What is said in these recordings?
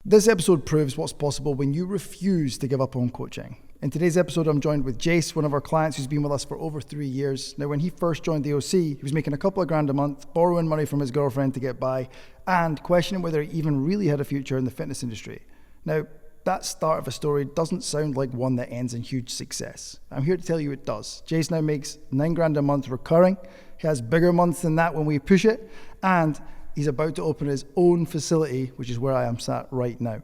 This episode proves what's possible when you refuse to give up on coaching. In today's episode, I'm joined with Jace, one of our clients who's been with us for over 3 years. Now, when he first joined the OC, he was making a couple of grand a month, borrowing money from his girlfriend to get by, and questioning whether he even really had a future in the fitness industry. Now, that start of a story doesn't sound like one that ends in huge success. I'm here to tell you it does. Jace now makes 9 grand a month recurring. He has bigger months than that when we push it, and he's about to open his own facility, which is where I am sat right now.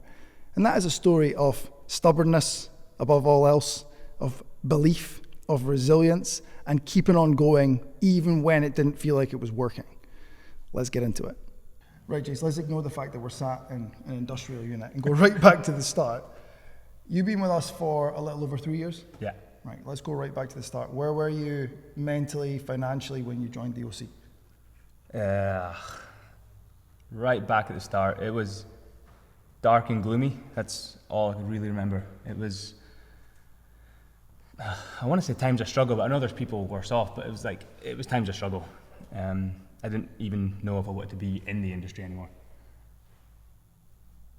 And that is a story of stubbornness, above all else, of belief, of resilience, and keeping on going even when it didn't feel like it was working. Let's get into it. Right, Jace, let's ignore the fact that we're sat in an industrial unit and go right back to the start. You've been with us for a little over 3 years? Yeah. Right, let's go right back to the start. Where were you mentally, financially when you joined the OC? Right back at the start, it was dark and gloomy. That's all I can really remember. It was, I want to say times of struggle, but I know there's people worse off, but it was times of struggle. I didn't even know if I wanted to be in the industry anymore.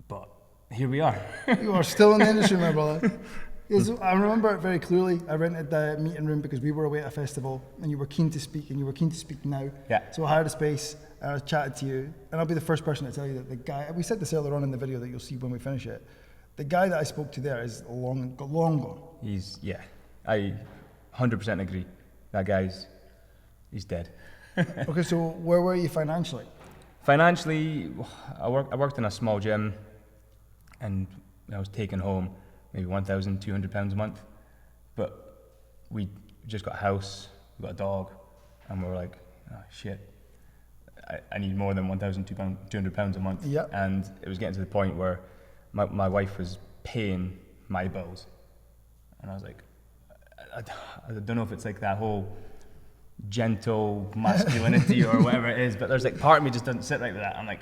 But here we are. You are still in the industry, my brother. Yes, I remember it very clearly. I rented the meeting room because we were away at a festival and you were keen to speak, and you were keen to speak now. Yeah. So I hired a space and I chatted to you, and I'll be the first person to tell you that the guy, we said this earlier on in the video that you'll see when we finish it, the guy that I spoke to there is long gone. I 100% agree. That he's dead. Okay, so where were you financially? Financially, I worked in a small gym, and I was taking home maybe £1,200 a month. But we just got a house, we got a dog, and we were like, oh shit, I need more than £1,200 a month. Yep. And it was getting to the point where my wife was paying my bills. And I was like, I don't know if it's like that whole gentle masculinity or whatever it is, but there's like part of me just doesn't sit right with that. I'm like,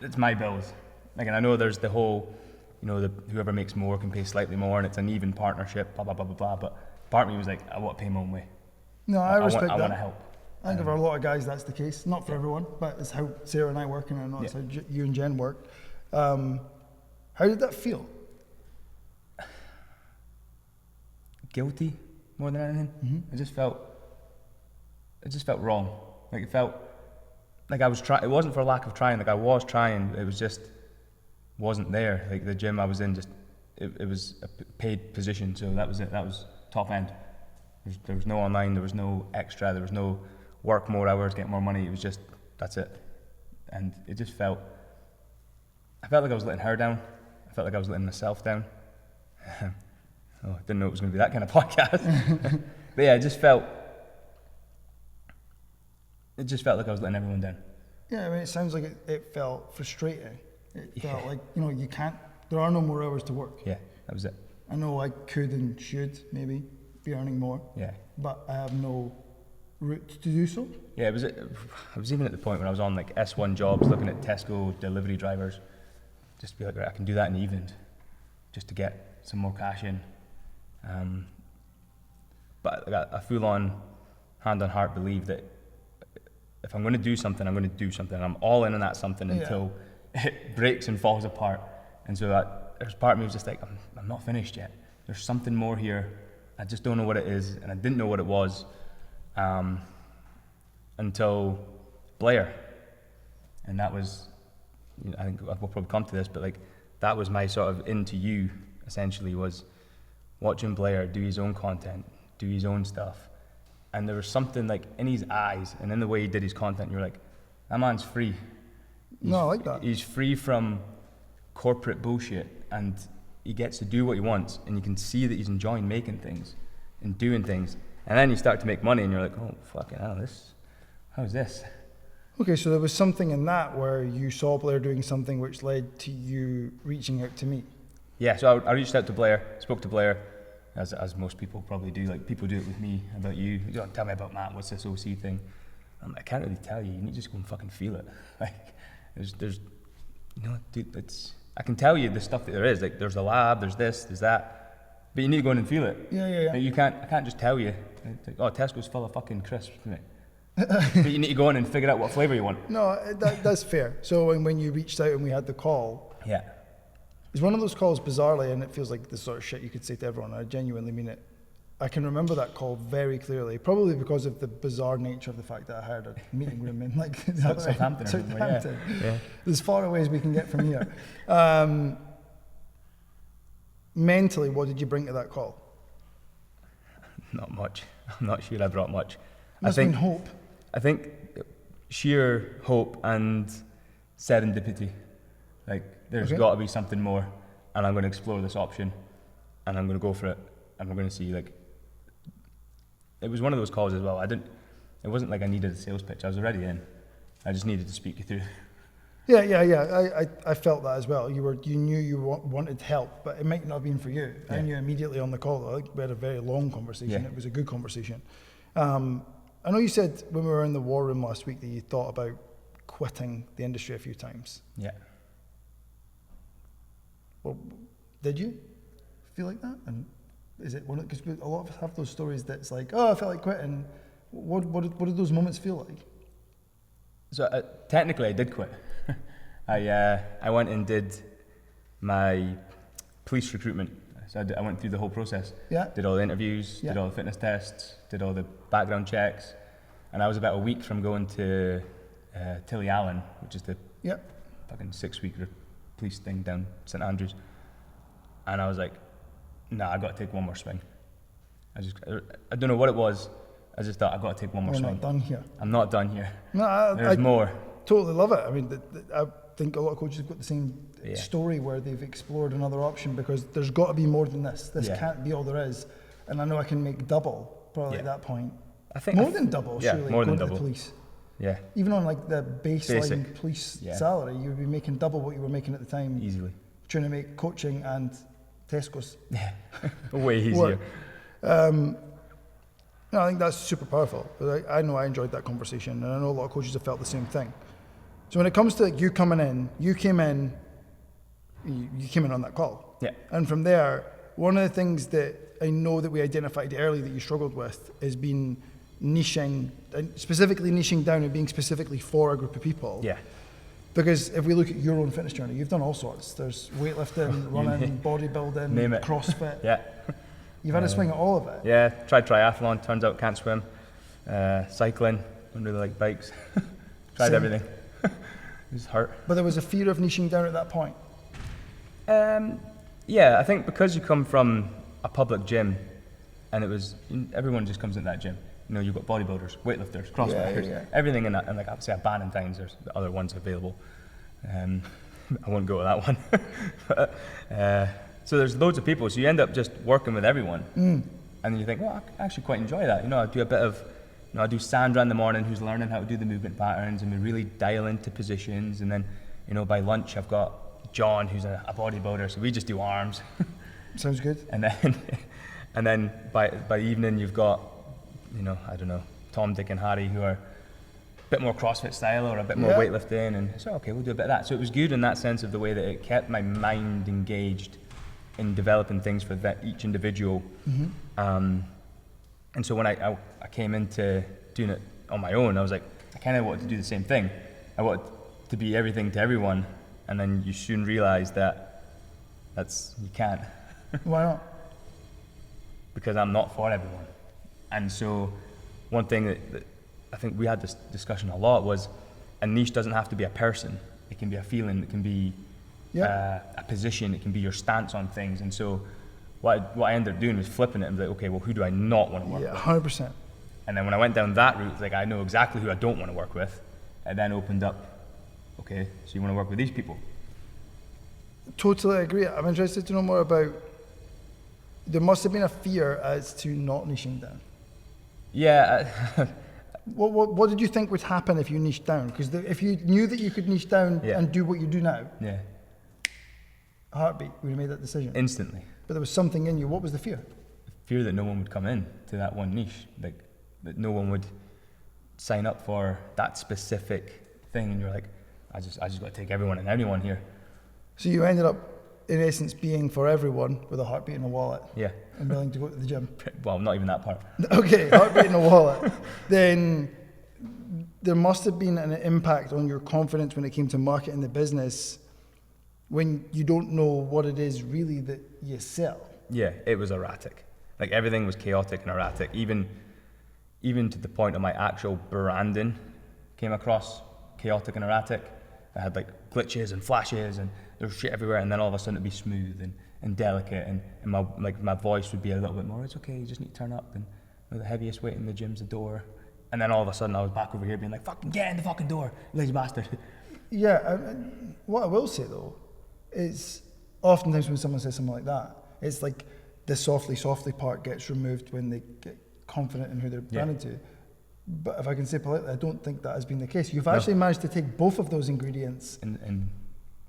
it's my bills. Like, and I know there's the whole, whoever makes more can pay slightly more, and it's an even partnership, blah, blah, blah, blah, blah. But part of me was like, I want to pay my own way. No, I respect that. I want to help. I think for a lot of guys that's the case. Not for everyone, but it's how Sarah and I work, and I know it's how you and Jen work. How did that feel? Guilty more than anything. Mm-hmm. It just felt wrong. Like, it felt like I was trying. It wasn't for lack of trying. Like, I was trying. It was just wasn't there. Like, the gym I was in, it was a paid position, so that was it. That was top end. There was no online. There was no extra. There was no work more hours, get more money. It was just, that's it. And it just felt. I felt like I was letting her down. I felt like I was letting myself down. I didn't know it was going to be that kind of podcast. But yeah, it just felt like I was letting everyone down. Yeah, I mean, it sounds like it felt frustrating. It felt like, there are no more hours to work. Yeah, that was it. I know I could and should maybe be earning more. Yeah. But I have no route to do so. Yeah, I was even at the point where I was on like S1 jobs, looking at Tesco delivery drivers, just to be like, right, I can do that in the evenings, just to get some more cash in. But I full-on, hand-on-heart believe that if I'm going to do something, I'm going to do something. I'm all in on that something until it breaks and falls apart. And so there's part of me was just like, I'm not finished yet. There's something more here. I just don't know what it is, and I didn't know what it was until Blair. And that was, I think we'll probably come to this, but like that was my sort of into you, essentially, was watching Blair do his own content, do his own stuff. And there was something like in his eyes and in the way he did his content, you're like, that man's free. I like that. He's free from corporate bullshit, and he gets to do what he wants, and you can see that he's enjoying making things and doing things. And then you start to make money and you're like, oh, fucking hell, how's this? Okay, so there was something in that where you saw Blair doing something which led to you reaching out to me. Yeah, so I reached out to Blair, spoke to Blair, as most people probably do. Like, people do it with me about you. You don't tell me about Matt, what's this OC thing? I can't really tell you. You need to just go and fucking feel it. Like, there's dude, I can tell you the stuff that there is. Like, there's a lab, there's this, there's that, but you need to go in and feel it. Yeah. Like, I can't just tell you. Like, oh, Tesco's full of fucking crisps, mate. But you need to go in and figure out what flavour you want. No, that's fair. So when you reached out and we had the call, yeah, It's one of those calls, bizarrely, and it feels like the sort of shit you could say to everyone. I genuinely mean it. I can remember that call very clearly, probably because of the bizarre nature of the fact that I hired a meeting room in like Southampton. Yeah. As far away as we can get from here. Mentally, what did you bring to that call? Not much. I'm not sure I brought much. Must have been hope. I think sheer hope and serendipity. Like, there's got to be something more, and I'm going to explore this option, and I'm going to go for it, and we're going to see. Like, it was one of those calls as well. It wasn't like I needed a sales pitch. I was already in. I just needed to speak you through. Yeah. I felt that as well. You knew you wanted help, but it might not have been for you. Yeah. I knew immediately on the call. I think we had a very long conversation. Yeah. It was a good conversation. I know you said when we were in the war room last week that you thought about quitting the industry a few times. Yeah. Well, did you feel like that? And is it one? Because a lot of us have those stories that's like, oh, I felt like quitting. What did those moments feel like? So technically, I did quit. I went and did my police recruitment. So I went through the whole process. Yeah. Did all the interviews, did all the fitness tests, did all the background checks, and I was about a week from going to Tilly Allen, which is the fucking 6-week police thing down St Andrews, and I was like, nah, I got to take one more swing. I don't know what it was. I just thought, I've got to take one more swing. We're not done here. I'm not done here. No, There's more. Totally love it. I mean, I think a lot of coaches have got the same story where they've explored another option because there's got to be more than this. This can't be all there is. And I know I can make double probably at that point. I think more than double, surely, more than going to double. the police. Yeah. Even on like the baseline police Yeah. salary, you would be making double what you were making at the time. Easily. Trying to make coaching and Tesco's Yeah. Way easier. work. No, I think that's super powerful. But I know I enjoyed that conversation, and I know a lot of coaches have felt the same thing. So when it comes to like, you coming in, you came in on that call. Yeah. And from there, one of the things that I know that we identified early that you struggled with is being niching, and specifically niching down and being specifically for a group of people. Yeah. Because if we look at your own fitness journey, you've done all sorts. There's weightlifting, running, bodybuilding, Name it. CrossFit. Yeah. You've had a swing at all of it. Yeah, tried triathlon, turns out can't swim. Cycling, don't really like bikes. Tried Same. everything. It was hurt. But there was a fear of niching down at that point. Yeah, I think because you come from a public gym, and everyone just comes into that gym. You know, you've got bodybuilders, weightlifters, CrossFitters, everything in that. And like obviously at Bannintyn's, there's the other ones available. I won't go to that one. But, so there's loads of people, so you end up just working with everyone. And then you think, well, I actually quite enjoy that. You know, I do a bit of, I do Sandra in the morning who's learning how to do the movement patterns, and we really dial into positions. And then, by lunch I've got John who's a bodybuilder, so we just do arms. Sounds good. And then by evening you've got, I don't know, Tom, Dick and Harry who are a bit more CrossFit style or a bit more weightlifting, and so okay, we'll do a bit of that. So it was good in that sense of the way that it kept my mind engaged in developing things for each individual. And so when I came into doing it on my own, I was like, I kind of wanted to do the same thing. I wanted to be everything to everyone, and then you soon realize that you can't. Why not? Because I'm not for everyone. And so one thing that I think we had this discussion a lot was a niche doesn't have to be a person. It can be a feeling, it can be a position, it can be your stance on things. And so what I ended up doing was flipping it and be like, okay, well, who do I not want to work with? 100%. And then when I went down that route, like I know exactly who I don't want to work with. It then opened up, okay, so you want to work with these people? Totally agree. I'm interested to know more about, there must have been a fear as to not niching down. Yeah. What did you think would happen if you niched down? Because if you knew that you could niche down and do what you do now, a heartbeat, would have made that decision. Instantly. But there was something in you. What was the fear? Fear that no one would come in to that one niche, like that no one would sign up for that specific thing, and you're like, I just got to take everyone and anyone here. So you ended up, in essence, being for everyone with a heartbeat and a wallet. Yeah. And willing to go to the gym. Well, not even that part. Okay, heartbeat and a wallet. Then there must have been an impact on your confidence when it came to marketing the business when you don't know what it is really that you sell. Yeah, it was erratic. Like everything was chaotic and erratic. Even to the point of my actual branding came across chaotic and erratic. I had like glitches and flashes and there was shit everywhere, and then all of a sudden it'd be smooth and delicate, and my voice would be a little bit more, it's okay, you just need to turn up, and the heaviest weight in the gym's the door. And then all of a sudden I was back over here being like, fucking get in the fucking door, you lazy bastard. Yeah, what I will say though is oftentimes when someone says something like that, it's like the softly part gets removed when they get confident in who they're branded to. But if I can say politely, I don't think that has been the case. You've actually managed to take both of those ingredients and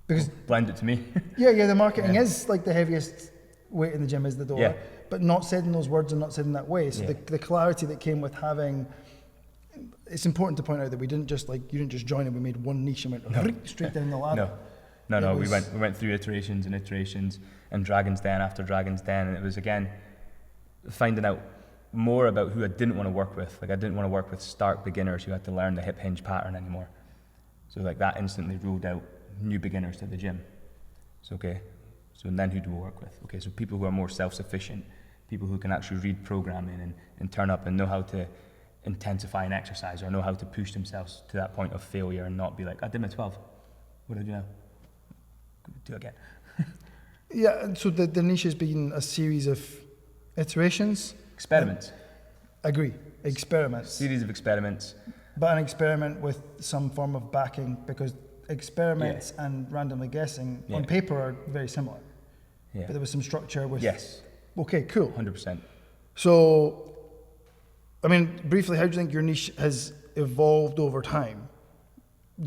because blend it to me. yeah, the marketing is like the heaviest weight in the gym is the door, but not said in those words and not said in that way. So the clarity that came with having, it's important to point out that you didn't just join and we made one niche and went straight down the ladder. No, we went through iterations and Dragon's Den after Dragon's Den, and it was again finding out more about who I didn't want to work with. Like I didn't want to work with stark beginners who had to learn the hip hinge pattern anymore. So like that instantly ruled out new beginners to the gym. So okay, so then who do we work with? Okay, so people who are more self-sufficient, people who can actually read programming and turn up and know how to intensify an exercise or know how to push themselves to that point of failure and not be like, I did my 12, what do I do now? Do it again. Yeah, and so the niche has been a series of iterations. Experiments. Agree, experiments. Series of experiments. But an experiment with some form of backing, because experiments and randomly guessing on paper are very similar. Yeah. But there was some structure with... Yes. Okay, cool. 100%. So, I mean, briefly, how do you think your niche has evolved over time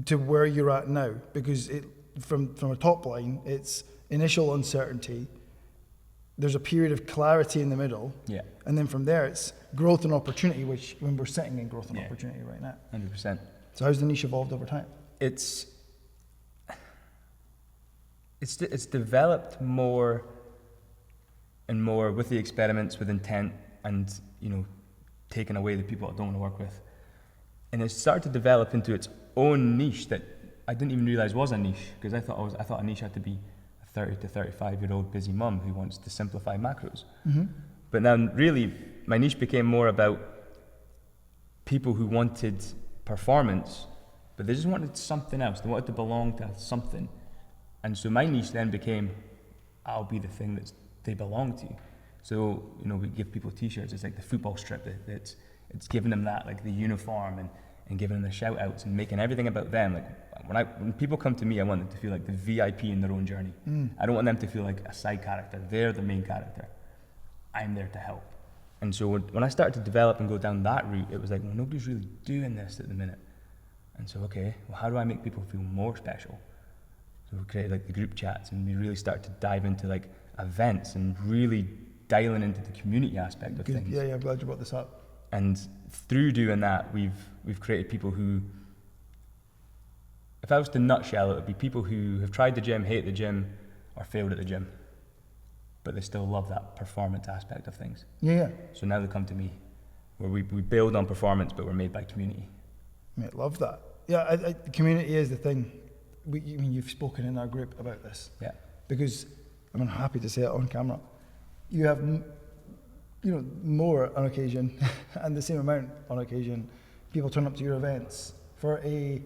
to where you're at now? Because from a top line, it's initial uncertainty, there's a period of clarity in the middle, and then from there it's growth and opportunity, which when we're sitting in growth and opportunity right now. 100%. So how's the niche evolved over time? It's developed more and more with the experiments, with intent, and taking away the people I don't want to work with, and it started to develop into its own niche that I didn't even realize was a niche, because I thought a niche had to be a 30 to 35-year-old busy mum who wants to simplify macros. Mm-hmm. But now really my niche became more about people who wanted performance, but they just wanted something else. They wanted to belong to something. And so my niche then became, I'll be the thing that they belong to. So, we give people t-shirts, it's like the football strip, it's giving them that, like the uniform and giving them the shout outs and making everything about them. Like when people come to me, I want them to feel like the VIP in their own journey. I don't want them to feel like a side character. They're the main character. I'm there to help. And so when I started to develop and go down that route, it was like, well, nobody's really doing this at the minute. And so, okay, well, how do I make people feel more special? So we created like the group chats, and we really started to dive into like events and really dialing into the community aspect of things. Yeah, I'm glad you brought this up. And through doing that, we've created people who, if I was to nutshell, it would be people who have tried the gym, hate the gym, or failed at the gym, but they still love that performance aspect of things. Yeah. So now they come to me, where we build on performance, but we're made by community. Mate, love that. Yeah, community is the thing. You've spoken in our group about this. Yeah. Because, I'm happy to say it on camera, you have, more on occasion, and the same amount on occasion, people turn up to your events for a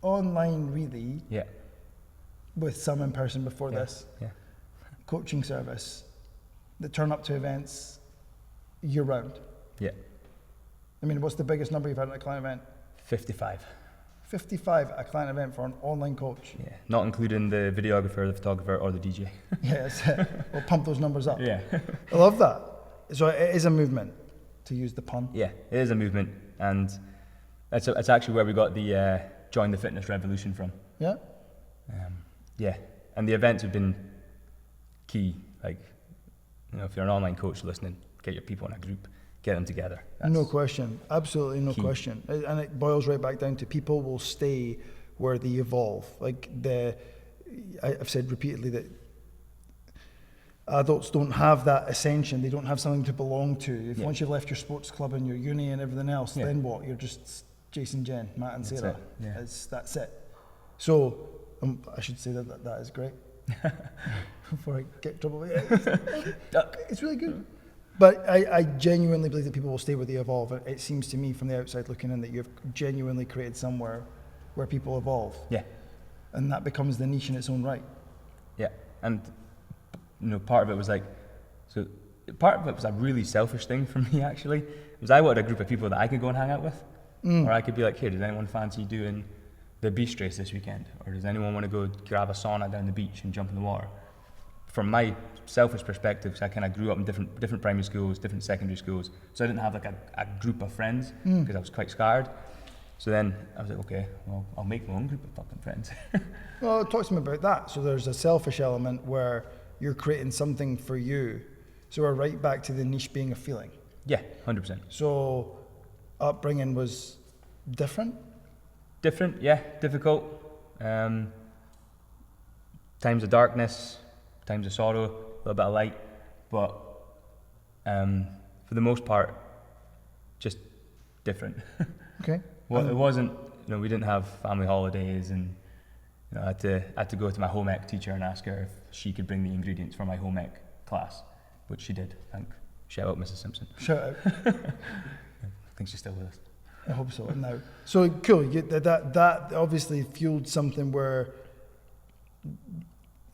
online really, with some in person before this, coaching service, that turn up to events year round. Yeah. What's the biggest number you've had at a client event? 55. 55 at a client event for an online coach. Yeah, not including the videographer, the photographer, or the DJ. Yes, we'll pump those numbers up. Yeah. I love that. So it is a movement, to use the pun. Yeah, it is a movement, and it's actually where we got the Join the Fitness Revolution from. Yeah? Yeah, and the events have been key. Like, if you're an online coach listening, get your people in a group, get them together. That's no question, absolutely no key. question. And it boils right back down to people will stay where they evolve. Like I've said repeatedly that adults don't have that ascension, they don't have something to belong to. Once you've left your sports club and your uni and everything else, then what? You're just Jason, Jen, Matt and Sarah. That's it. Yeah. That's it. So I should say that is great. before I get in trouble. Duck. It's really good. But I genuinely believe that people will stay where they evolve. It seems to me from the outside looking in that you've genuinely created somewhere where people evolve. Yeah. And that becomes the niche in its own right. Yeah. And, part of it was part of it was a really selfish thing for me, actually. Was I wanted a group of people that I could go and hang out with. Or I could be like, hey, does anyone fancy doing the beach race this weekend? Or does anyone want to go grab a sauna down the beach and jump in the water? From my selfish perspective, I kind of grew up in different primary schools, different secondary schools, so I didn't have like a group of friends because I was quite scared. So then I was like, okay, well, I'll make my own group of fucking friends. Well, talk to me about that. So there's a selfish element where you're creating something for you. So we're right back to the niche being a feeling. Yeah, 100%. So upbringing was different? Different, yeah, difficult. Times of darkness, times of sorrow, a little bit of light, but for the most part, just different. Okay. Well, it wasn't, we didn't have family holidays, and I had to go to my home ec teacher and ask her if she could bring the ingredients for my home ec class, which she did. Shout out Mrs. Simpson. Shout out. I think she's still with us. I hope so now. So cool. That obviously fueled something where,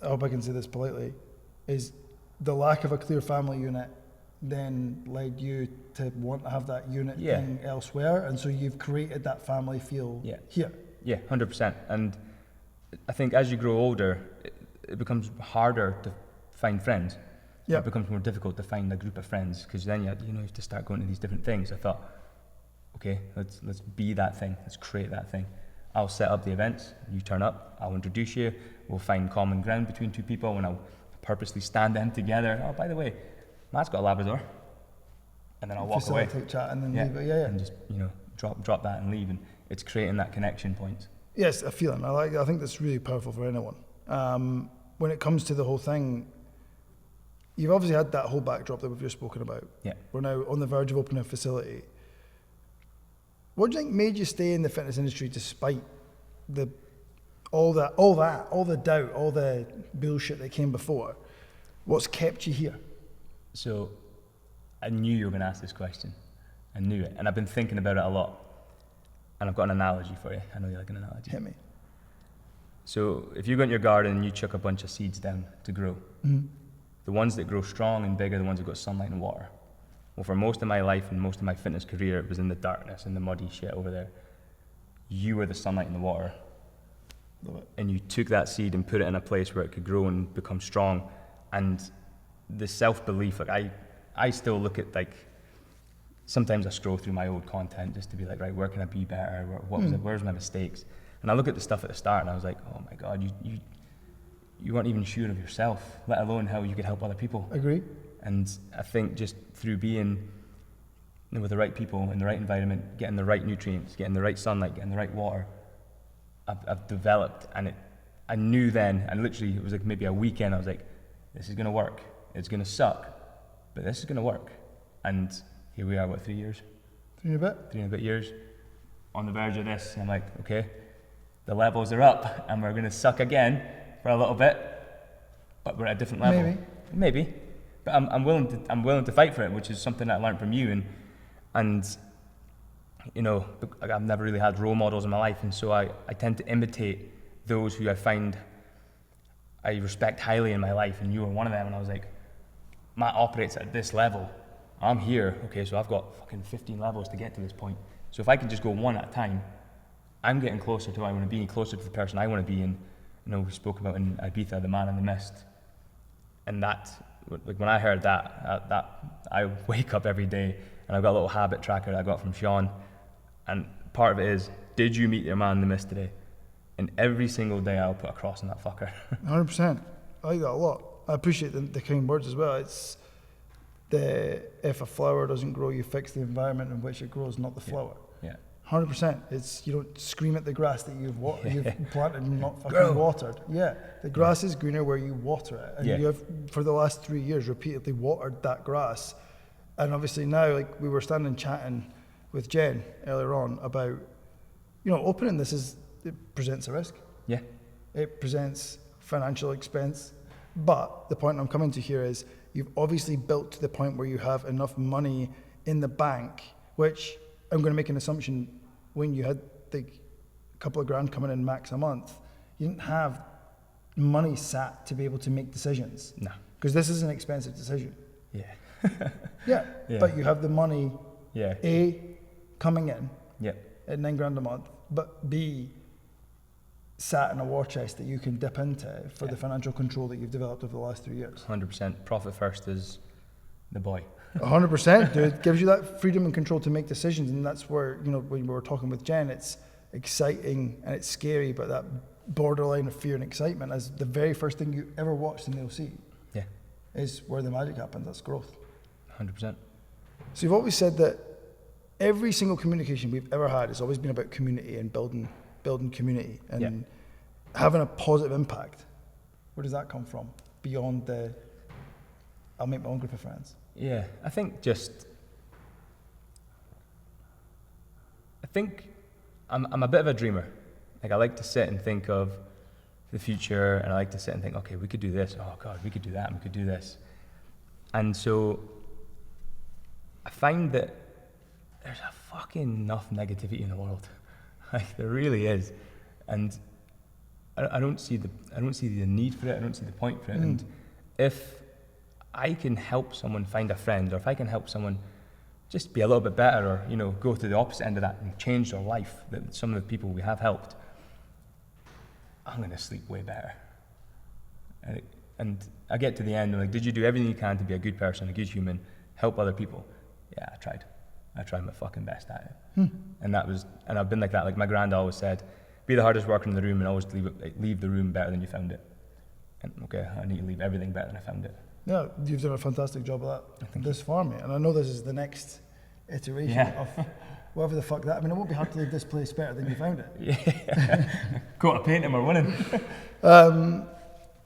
I hope I can say this politely, is the lack of a clear family unit then led you to want to have that unit thing elsewhere, and so you've created that family feel here. Yeah, 100%. And I think as you grow older, it becomes harder to find friends. Yeah. It becomes more difficult to find a group of friends, because then you have to start going to these different things. I thought, okay, let's be that thing, let's create that thing. I'll set up the events, you turn up, I'll introduce you, we'll find common ground between two people, and I'll purposely stand them together. Oh, by the way, Matt's got a Labrador. And then I'll walk away. Facilitate chat and then leave it. And just, drop that and leave. And it's creating that connection point. Yes, a feeling. I think that's really powerful for anyone. When it comes to the whole thing, you've obviously had that whole backdrop that we've just spoken about. Yeah. We're now on the verge of opening a facility. What do you think made you stay in the fitness industry despite all the doubt, all the bullshit that came before? What's kept you here? So I knew you were going to ask this question. I knew it. And I've been thinking about it a lot. And I've got an analogy for you. I know you like an analogy. Hit me. So if you go in your garden and you chuck a bunch of seeds down to grow, the ones that grow strong and big are the ones that got sunlight and water. Well, for most of my life and most of my fitness career, it was in the darkness and the muddy shit over there. You were the sunlight and the water. Love it. And you took that seed and put it in a place where it could grow and become strong. And the self-belief, I still look at, sometimes I scroll through my old content just to be like, right, where can I be better? Where's my mistakes? And I look at the stuff at the start and I was like, oh my God, you weren't even sure of yourself, let alone how you could help other people. Agree. And I think just through being with the right people in the right environment, getting the right nutrients, getting the right sunlight, getting the right water, I've developed, and I knew then, and literally it was like maybe a weekend, I was like, this is going to work. It's going to suck, but this is going to work. And here we are, 3 years? 3 and a bit? 3 and a bit years, on the verge of this. And I'm like, okay, the levels are up, and we're going to suck again for a little bit, but we're at a different level. Maybe. But I'm willing to fight for it, which is something that I learned from you. And I've never really had role models in my life, and so I tend to imitate those who I find I respect highly in my life, and you were one of them. And I was like, Matt operates at this level. I'm here. Okay, so I've got fucking 15 levels to get to this point. So if I can just go one at a time, I'm getting closer to who I want to be, closer to the person I want to be. And we spoke about in Ibiza, the man in the mist. And that, when I heard that I wake up every day, and I've got a little habit tracker that I got from Sean. And part of it is, did you meet your man in the mist today? And every single day I'll put a cross on that fucker. 100%. I like that a lot. I appreciate the kind words as well. It's if a flower doesn't grow, you fix the environment in which it grows, not the flower. Yeah. 100%. It's, you don't scream at the grass that you've planted and not fucking watered. Yeah. The grass is greener where you water it. And you have, for the last 3 years, repeatedly watered that grass. And obviously now, we were standing chatting with Jen earlier on about, opening this it presents a risk. Yeah. It presents financial expense. But the point I'm coming to here is you've obviously built to the point where you have enough money in the bank, which I'm going to make an assumption when you had like a couple of grand coming in max a month, you didn't have money sat to be able to make decisions. No. Because this is an expensive decision. Yeah. Yeah. Yeah. But you have the money, Yeah. A, coming in Yeah. at 9 grand a month, but B, sat in a war chest that you can dip into for the financial control that you've developed over the last 3 years. 100%. Profit first is the boy. 100%, dude. Gives you that freedom and control to make decisions. And that's where, you know, when we were talking with Jen, it's exciting and it's scary, but that borderline of fear and excitement is the very first thing you ever watched in the OC. Yeah. Is where the magic happens. That's growth. 100%. So you've always said that every single communication we've ever had has always been about community and building community and having a positive impact. Where does that come from? Beyond the, I'll make my own group of friends. Yeah, I think I'm a bit of a dreamer. Like, I like to sit and think of the future, and I like to sit and think, okay, we could do this. Oh God, we could do that, and we could do this. And so I find that there's a fucking enough negativity in the world. Like, there really is. And I don't see the need for it. I don't see the point for it. And if I can help someone find a friend, or if I can help someone just be a little bit better, or, you know, go to the opposite end of that and change their life, that some of the people we have helped, I'm going to sleep way better. And I get to the end, and like, did you do everything you can to be a good person, a good human, help other people? Yeah, I tried. I tried my fucking best at it. And I've been like that. Like, my grand always said, be the hardest worker in the room and always leave the room better than you found it. And okay, I need to leave everything better than I found it. Yeah, you've done a fantastic job of that this far, mate. And I know this is the next iteration of whatever the fuck that. I mean, it won't be hard to leave this place better than you found it. Yeah. Got to paint him or winning.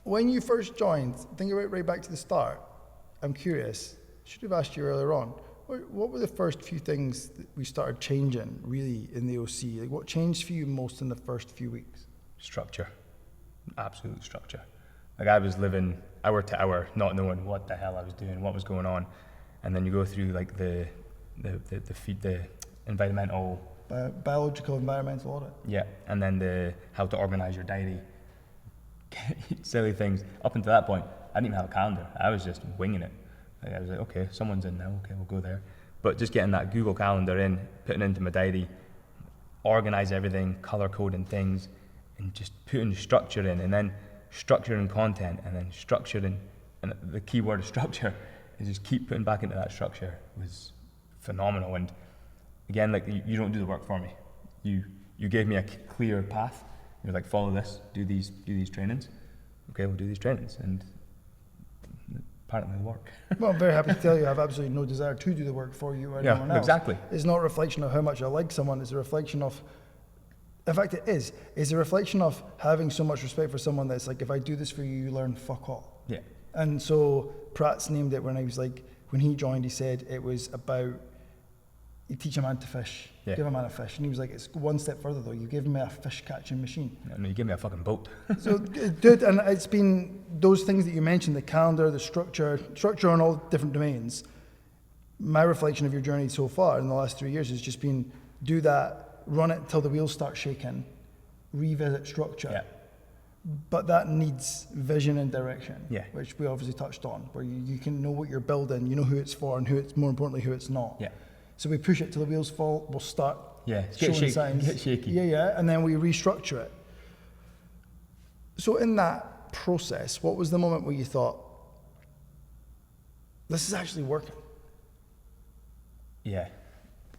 When you first joined, think about right back to the start. I'm curious. Should have asked you earlier on. What were the first few things that we started changing really in the OC? Like, what changed for you most in the first few weeks? Structure. Absolute structure. Like, I was living hour to hour, not knowing what the hell I was doing, what was going on. And then you go through like the environmental... Biological environmental audit. Yeah, and then the how to organize your diary. Silly things. Up until that point, I didn't even have a calendar. I was just winging it. Like, I was like, okay, someone's in now, okay, we'll go there. But just getting that Google Calendar in, putting it into my diary, organize everything, color coding things, and just putting structure in, and then structuring content, and then structuring, and the key word is structure, is just keep putting back into that structure was phenomenal. And again, like, you don't do the work for me. You gave me a clear path. You're like, follow this, do these trainings. Okay, we'll do these trainings, and apparently they work. Well, I'm very happy to tell you I have absolutely no desire to do the work for you or anyone else. Exactly. It's not a reflection of how much I like someone, it's a reflection of, in fact it is, it's a reflection of having so much respect for someone that's like, if I do this for you, you learn fuck all. Yeah. And so Pratt's named it when he joined, he said it was about, you teach a man to fish, give a man a fish. And he was like, it's one step further though, you gave me a fish catching machine. No, you give me a fucking boat. So, dude, and it's been those things that you mentioned, the calendar, the structure on all different domains. My reflection of your journey so far in the last 3 years has just been, do that, run it until the wheels start shaking, revisit structure. Yeah. But that needs vision and direction, which we obviously touched on, where you can know what you're building, you know who it's for and more importantly, who it's not. Yeah. So we push it till the wheels fall, we'll start showing signs. Get shaky. Yeah, and then we restructure it. So in that process, what was the moment where you thought, this is actually working? Yeah.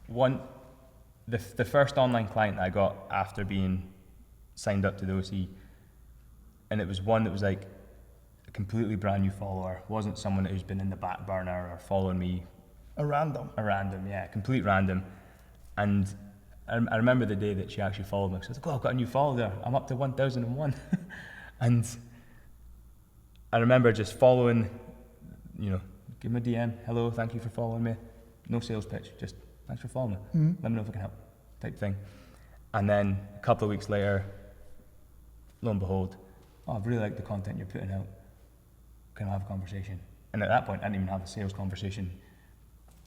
The first online client that I got after being signed up to the OC, and it was one that was like a completely brand new follower, wasn't someone who's been in the back burner or following me. A random, yeah, complete random. And I remember the day that she actually followed me. She was like, oh, I've got a new follower there. I'm up to 1,001. And I remember just following, give me a DM. Hello, thank you for following me. No sales pitch, just thanks for following me. Let me know if I can help, type thing. And then a couple of weeks later, lo and behold, oh, I really like the content you're putting out. Can I have a conversation? And at that point, I didn't even have a sales conversation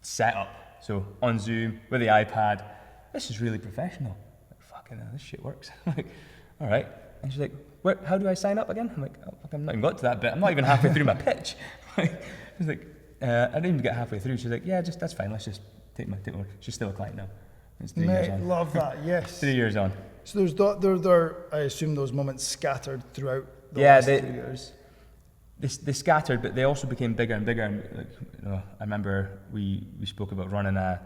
set up. So on Zoom, with the iPad, this is really professional. Like, fucking hell, this shit works. I'm like, all right. And she's like, how do I sign up again? I'm like, oh, fuck, I'm not even got to that bit. I'm not even halfway through my pitch. She's like, I didn't even get halfway through. She's like, yeah, that's fine. Let's just take my. She's still a client now. It's 3 years on. Love that. Yes. 3 years on. So there. I assume those moments scattered throughout the last 3 years. They scattered, but they also became bigger and bigger. And like, I remember we spoke about running a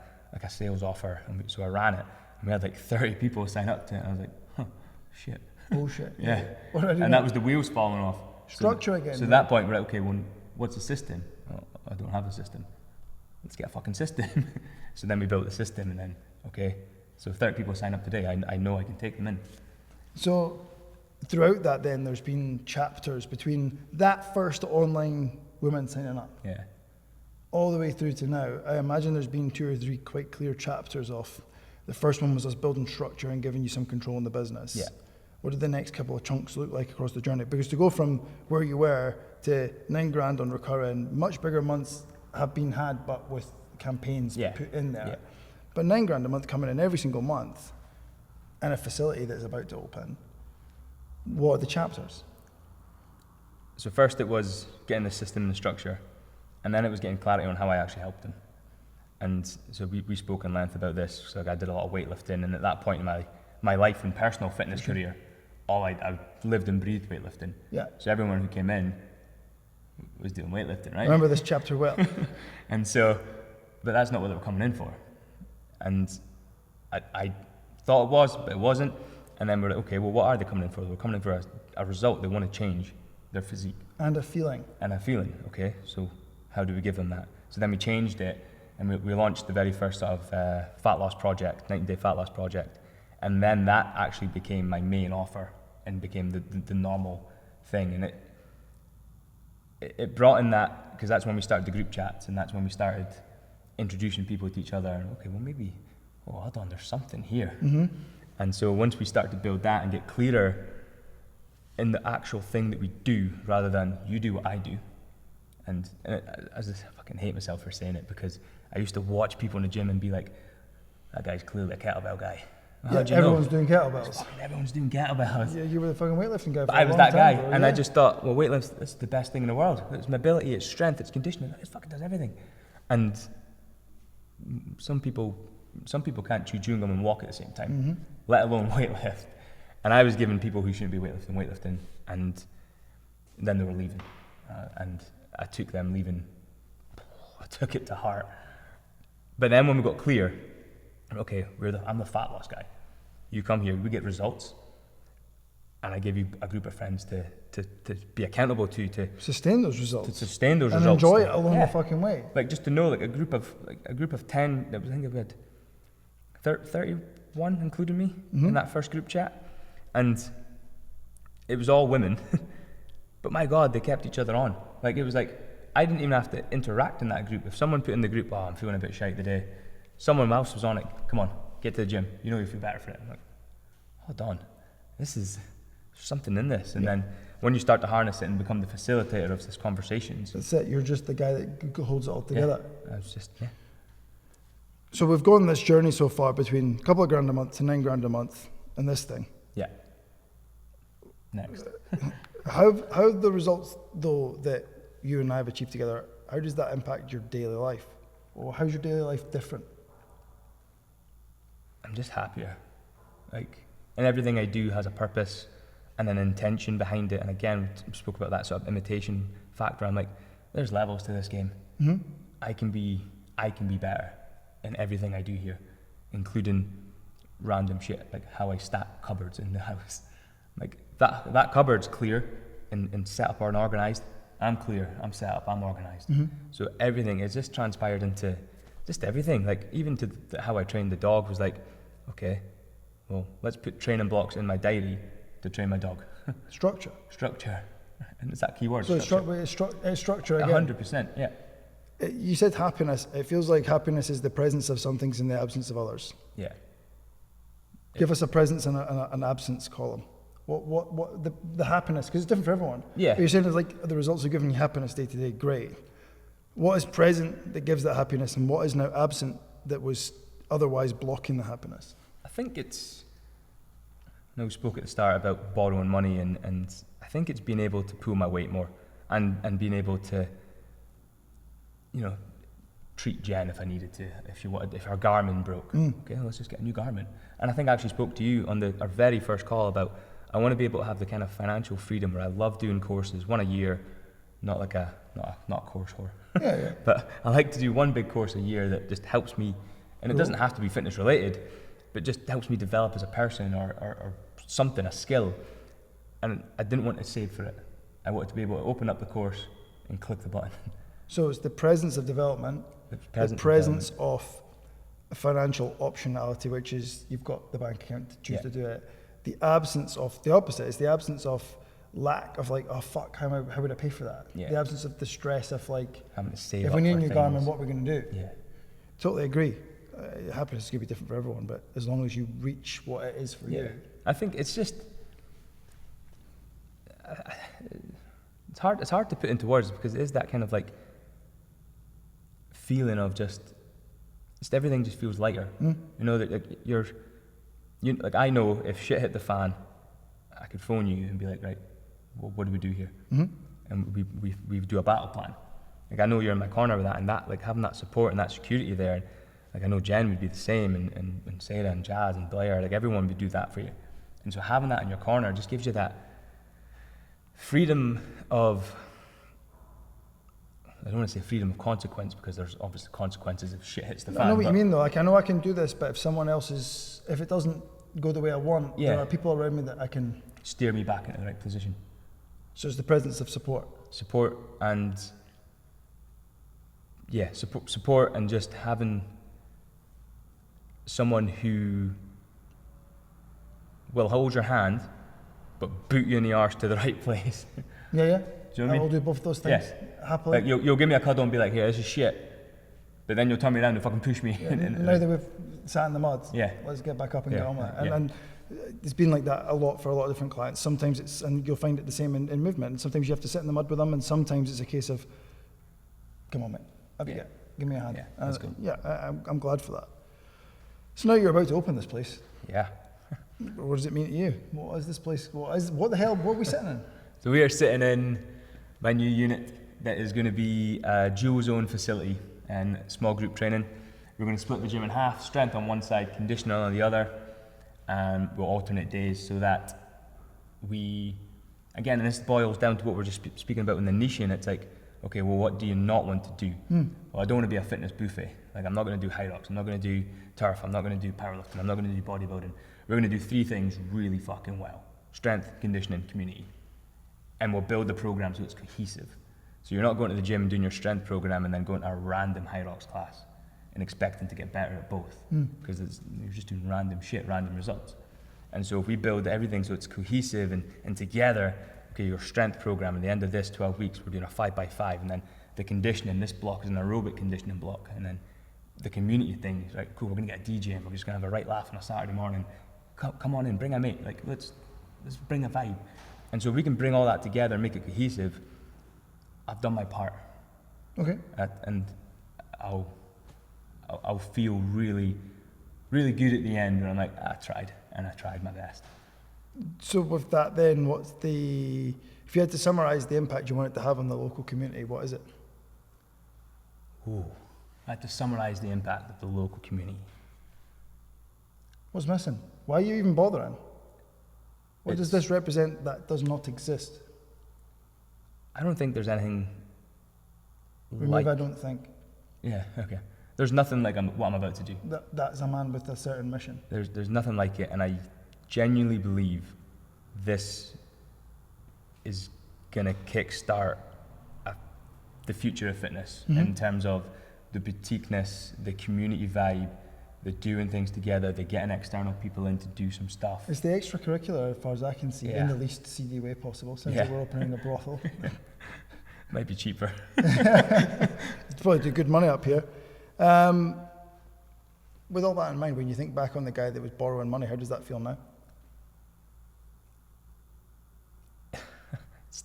sales offer, and so I ran it, and we had like 30 people sign up to it. And I was like, huh, shit. Oh shit. Yeah. And that was the wheels falling off. Structure again. So at that point, we're like, okay, well, what's the system? Oh, I don't have a system. Let's get a fucking system. So then we built the system, and then, okay, so if 30 people sign up today, I know I can take them in. So throughout that then, there's been chapters between that first online women signing up. Yeah. All the way through to now. I imagine there's been 2 or 3 quite clear chapters of. The first one was us building structure and giving you some control in the business. Yeah. What did the next couple of chunks look like across the journey? Because to go from where you were to $9,000 on recurring, much bigger months have been had, but with campaigns put in there. Yeah. But $9,000 a month coming in every single month, and a facility that's about to open. What are the chapters? So first it was getting the system and the structure, and then it was getting clarity on how I actually helped them. And so we spoke in length about this. So I did a lot of weightlifting, and at that point in my life and personal fitness career, I lived and breathed weightlifting. Yeah. So everyone who came in was doing weightlifting, right? I remember this chapter well. And so, but that's not what they were coming in for. And I thought it was, but it wasn't. And then we're like, okay, well, what are they coming in for? They're coming in for a result. They want to change their physique. And a feeling. And a feeling, okay. So how do we give them that? So then we changed it, and we launched the very first sort of fat loss project, 90-day fat loss project. And then that actually became my main offer and became the normal thing. And it brought in that, because that's when we started the group chats, and that's when we started introducing people to each other. And okay, well maybe, oh, hold on, there's something here. Mm-hmm. And so once we start to build that and get clearer in the actual thing that we do, rather than you do what I do. And I fucking hate myself for saying it, because I used to watch people in the gym and be like, that guy's clearly a kettlebell guy. Yeah, everyone's doing kettlebells. Everyone's doing kettlebells. Yeah, you were the fucking weightlifting guy. But I was that guy, and I just thought, well, weightlifting, it's the best thing in the world. It's mobility, it's strength, it's conditioning. It fucking does everything. And some people can't chew chewing gum and walk at the same time, let alone weightlift. And I was giving people who shouldn't be weightlifting, and then they were leaving, and I took them leaving. I took it to heart. But then when we got clear, okay, I'm the fat loss guy. You come here, we get results, and I give you a group of friends to be accountable to sustain those results. To sustain those and results. And enjoy it along the fucking way. Like, just to know, like a group of 10, I think we had 31, including me, in that first group chat. And it was all women. But my God, they kept each other on. Like, it was like, I didn't even have to interact in that group. If someone put in the group, oh, I'm feeling a bit shite today, someone else was on it, come on, get to the gym. You know you feel better for it. I'm like, hold on, there's something in this. And then when you start to harness it and become the facilitator of these conversations. That's it, you're just the guy that holds it all together. Yeah, I was just, So we've gone this journey so far between a couple of grand a month to $9,000 a month and this thing. Yeah. Next. How the results, though, that you and I have achieved together, how does that impact your daily life? Or how's your daily life different? I'm just happier. Like, and everything I do has a purpose and an intention behind it. And again, we spoke about that sort of imitation factor. I'm like, there's levels to this game. Mm-hmm. I can be better in everything I do here, including random shit, like how I stack cupboards in the house. Like that cupboard's clear and set up and organized. I'm clear, I'm set up, I'm organized. Mm-hmm. So everything is just transpired into just everything. Like, even to how I trained the dog was like, okay, well, let's put training blocks in my diary to train my dog. Structure. And it's that key word. So it's structure again. 100%, yeah. You said happiness. It feels like happiness is the presence of some things in the absence of others. Yeah. Give us a presence and an absence column. What the happiness, because it's different for everyone. Yeah. But you're saying it's like the results are giving you happiness day to day, great. What is present that gives that happiness, and what is now absent that was otherwise blocking the happiness? I think it's, I know we spoke at the start about borrowing money, and I think it's being able to pull my weight more, and being able to, you know, treat Jen if I needed to, if our Garmin broke. Okay, let's just get a new Garmin. And I think I actually spoke to you on our very first call about, I want to be able to have the kind of financial freedom where I love doing courses, one a year, not a course whore. Yeah. But I like to do one big course a year that just helps me, and it doesn't have to be fitness related, but just helps me develop as a person or something, a skill. And I didn't want to save for it. I wanted to be able to open up the course and click the button. So it's the presence of development, the presence of a financial optionality, which is you've got the bank account to choose to do it. The absence of, the opposite is the absence of lack of like, oh fuck, how would I pay for that? Yeah. The absence of the stress of like, Having to save if up we need a for new things. Garmin, what we're going to do? Yeah. Totally agree. Happiness is going to be different for everyone, but as long as you reach what it is for you. I think it's just, it's hard to put into words, because it is that kind of like feeling of just everything just feels lighter. You know, that like like I know if shit hit the fan, I could phone you and be like, right, well, what do we do here? And we do a battle plan. Like I know you're in my corner with that, and that, like having that support and that security there. Like I know Jen would be the same, and Sarah and Jazz and Blair, like everyone would do that for you. And so having that in your corner just gives you that freedom of, I don't want to say freedom of consequence, because there's obviously consequences if shit hits the fan. I know what you mean though, like I know I can do this, but if it doesn't go the way I want, there are people around me that I can steer me back into the right position. So it's the presence of support. Support and support and just having someone who will hold your hand but boot you in the arse to the right place. Yeah. Do you know what I mean? will do both those things happily. Like you'll give me a cuddle and be like, here, this is shit. But then you'll turn me around and fucking push me. Yeah, now that we've sat in the mud, Yeah. let's get back up and get on with it. Yeah. And it's been like that a lot for a lot of different clients. Sometimes it's, and you'll find it the same in movement. And sometimes you have to sit in the mud with them, and sometimes it's a case of, come on, mate, up you get, give me a hand. Yeah, that's good. I'm glad for that. So now you're about to open this place. Yeah. What does it mean to you? What is this place? What the hell? What are we sitting in? So we are sitting in my new unit that is going to be a dual zone facility and small group training. We're going to split the gym in half, strength on one side, conditioning on the other, and we'll alternate days so that we, again, and this boils down to what we're just speaking about in the niche, and it's like, okay, well, what do you not want to do? Well, I don't want to be a fitness buffet. Like, I'm not going to do high rocks, I'm not going to do turf, I'm not going to do powerlifting, I'm not going to do bodybuilding. We're going to do 3 things really fucking well: strength, conditioning, community. And we'll build the program so it's cohesive. So you're not going to the gym doing your strength program and then going to a random high rocks class and expecting to get better at both, because you're just doing random shit, random results. And so if we build everything so it's cohesive and together, okay, your strength program, at the end of this 12 weeks, we're doing a 5x5, and then the conditioning, this block is an aerobic conditioning block, and then the community thing is, right, cool, we're gonna get a DJ and we're just gonna have a right laugh on a Saturday morning. Come on in, bring a mate, like let's bring a vibe. And so if we can bring all that together and make it cohesive, I've done my part. Okay. And I'll feel really, really good at the end when I'm like, I tried my best. So with that then, if you had to summarise the impact you want it to have on the local community, what is it? Ooh, I had to summarise the impact of the local community. What's missing? Why are you even bothering? What does this represent that does not exist? I don't think there's anything Remove I don't think. Yeah, okay. There's nothing like what I'm about to do. That's a man with a certain mission. There's nothing like it, and I genuinely believe this is going to kickstart the future of fitness in terms of the boutiqueness, the community vibe, the doing things together, the getting external people in to do some stuff. It's the extracurricular, as far as I can see, in the least seedy way possible. Sounds like we're opening a brothel. Might be cheaper. It's probably do good money up here. With all that in mind, when you think back on the guy that was borrowing money, how does that feel now?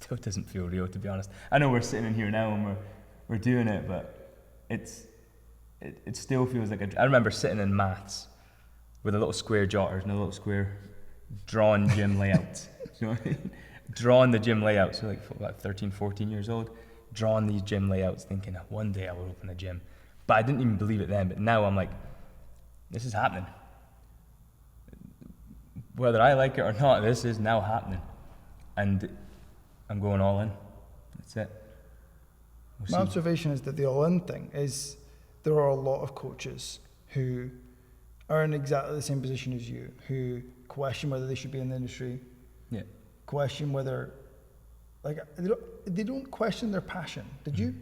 still doesn't feel real, to be honest. I know we're sitting in here now and we're doing it, but it still feels like I remember sitting in maths with a little square jotters and a little square drawn gym layouts. You know what I mean? Drawing the gym layouts, so like about 13, 14 years old, drawing these gym layouts, thinking one day I will open a gym. But I didn't even believe it then, but now I'm like, this is happening. Whether I like it or not, this is now happening. And I'm going all in. That's it. My observation is that the all-in thing is there are a lot of coaches who are in exactly the same position as you, who question whether they should be in the industry, question whether, like, they don't question their passion. Did you?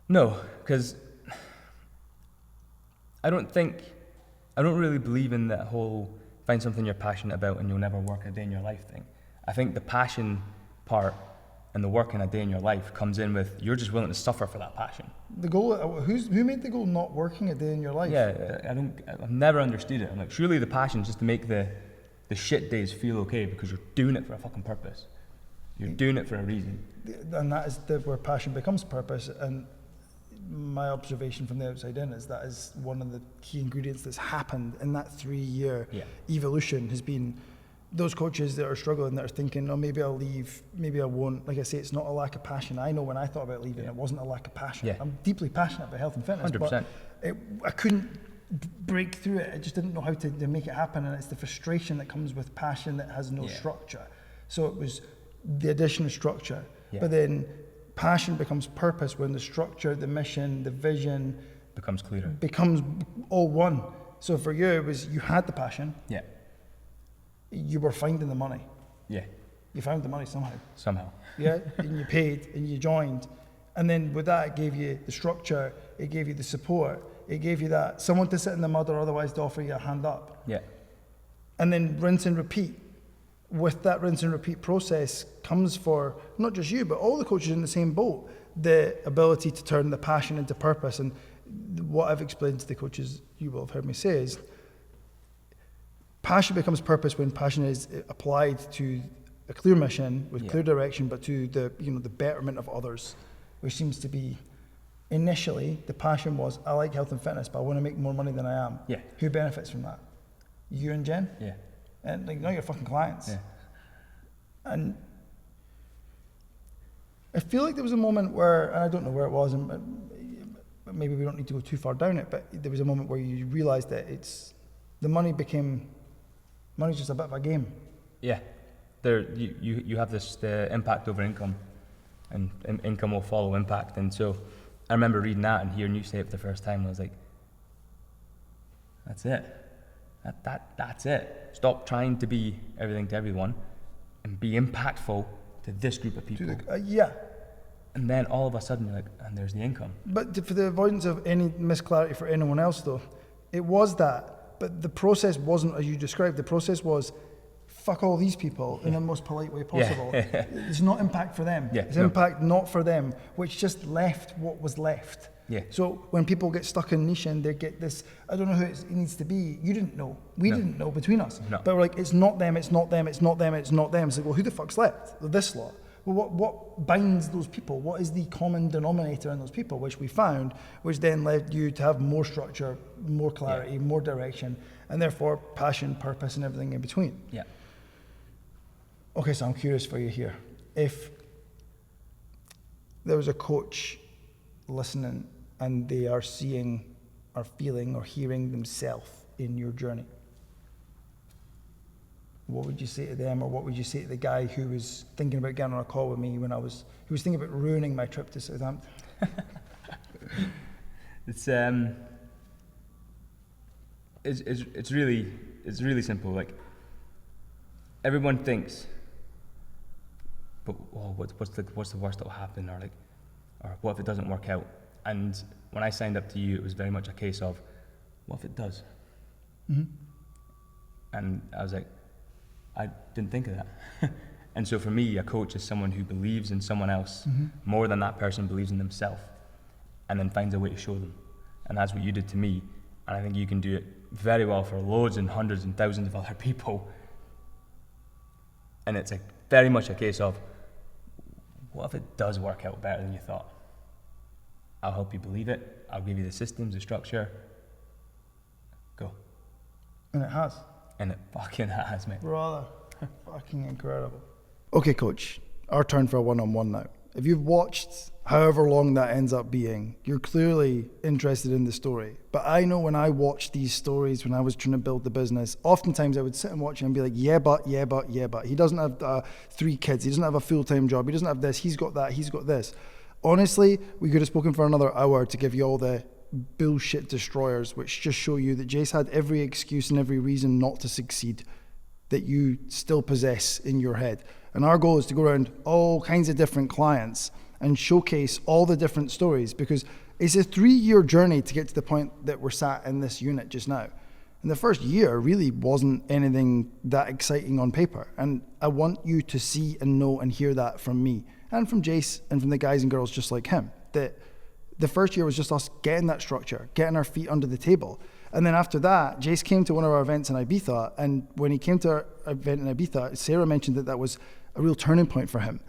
No, because I don't really believe in that whole find something you're passionate about and you'll never work a day in your life thing. I think the passion part and the work in a day in your life comes in with you're just willing to suffer for that passion. The goal, who made the goal not working a day in your life? Yeah, I've never understood it. I'm like, surely the passion is just to make the shit days feel okay because you're doing it for a fucking purpose. You're doing it for a reason. And that is where passion becomes purpose. And my observation from the outside in is that is one of the key ingredients that's happened in that 3-year evolution has been those coaches that are struggling, that are thinking, oh, maybe I'll leave, maybe I won't. Like I say, it's not a lack of passion. I know when I thought about leaving, it wasn't a lack of passion. I'm deeply passionate about health and fitness, 100%. but I couldn't break through it. I just didn't know how to make it happen, and it's the frustration that comes with passion that has no structure. So it was the addition of structure, but then passion becomes purpose when the structure, the mission, the vision becomes clearer, becomes all one. So for you, it was you had the passion. You were finding the money. You found the money somehow. And you paid and you joined. And then with that, it gave you the structure, it gave you the support, it gave you that someone to sit in the mud or otherwise to offer you a hand up. And then rinse and repeat. With that rinse and repeat process comes for not just you, but all the coaches in the same boat, the ability to turn the passion into purpose. And what I've explained to the coaches, you will have heard me say, is passion becomes purpose when passion is applied to a clear mission with clear direction, but to the the betterment of others, which seems to be initially the passion was I like health and fitness, but I want to make more money than I am. Who benefits from that? You and Jen. And like now you're fucking clients. And I feel like there was a moment where, and I don't know where it was, and maybe we don't need to go too far down it, but there was a moment where you realised that money's just a bit of a game. There you have this impact over income, and income will follow impact. And so I remember reading that and hearing you say it for the first time, and I was like, that's it. That's it. Stop trying to be everything to everyone and be impactful to this group of people. And then all of a sudden you're like, and there's the income. But for the avoidance of any misclarity for anyone else though, it was that, but the process wasn't as you described. The process was fuck all these people in the most polite way possible. It's not impact for them. It's impact not for them, which just left what was left. So when people get stuck in niche and they get this, I don't know who it needs to be. You didn't know. We didn't know between us. But we're like, it's not them, it's not them, it's not them, it's not them. It's like, well, who the fuck's left? This lot. Well, what binds those people? What is the common denominator in those people, which we found, which then led you to have more structure, more clarity, more direction, and therefore passion, purpose, and everything in between. Okay, so I'm curious for you here. If there was a coach listening and they are seeing or feeling or hearing themselves in your journey, what would you say to them, or what would you say to the guy who was thinking about getting on a call with me who was thinking about ruining my trip to Southampton? It's really simple. Like, everyone thinks, but what's the worst that will happen, or what if it doesn't work out? And when I signed up to you, it was very much a case of, what if it does? And I was like, I didn't think of that. And so for me, a coach is someone who believes in someone else more than that person believes in themselves, and then finds a way to show them. And that's what you did to me. And I think you can do it very well for loads and hundreds and thousands of other people. And it's very much a case of, what if it does work out better than you thought? I'll help you believe it. I'll give you the systems, the structure. Go. And it has. And it fucking has, mate. Brother, fucking incredible. Okay, coach, our turn for a one-on-one now. If you've watched however long that ends up being, you're clearly interested in the story. But I know when I watched these stories, when I was trying to build the business, oftentimes I would sit and watch it and be like, yeah, but. He doesn't have 3 kids. He doesn't have a full-time job. He doesn't have this. He's got that. He's got this. Honestly, we could have spoken for another hour to give you all the bullshit destroyers, which just show you that Jace had every excuse and every reason not to succeed that you still possess in your head. And our goal is to go around all kinds of different clients and showcase all the different stories, because it's a 3-year journey to get to the point that we're sat in this unit just now. And the first year really wasn't anything that exciting on paper. And I want you to see and know and hear that from me and from Jace and from the guys and girls just like him, that the first year was just us getting that structure, getting our feet under the table. And then after that, Jace came to one of our events in Ibiza, and when he came to our event in Ibiza, Sarah mentioned that that was a real turning point for him,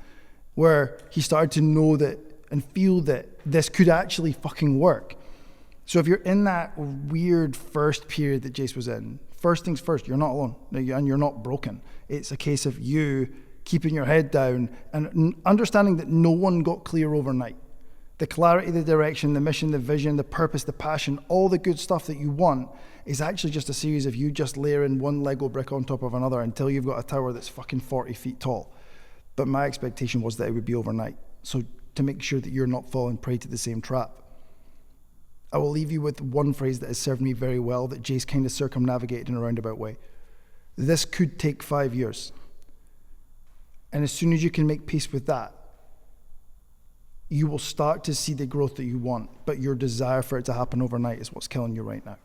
where he started to know that and feel that this could actually fucking work. So if you're in that weird first period that Jace was in, first things first, you're not alone and you're not broken. It's a case of you keeping your head down and understanding that no one got clear overnight. The clarity, the direction, the mission, the vision, the purpose, the passion, all the good stuff that you want is actually just a series of you just layering one Lego brick on top of another until you've got a tower that's fucking 40 feet tall. But my expectation was that it would be overnight. So to make sure that you're not falling prey to the same trap, I will leave you with one phrase that has served me very well that Jace kind of circumnavigated in a roundabout way. This could take 5 years. And as soon as you can make peace with that, you will start to see the growth that you want, but your desire for it to happen overnight is what's killing you right now.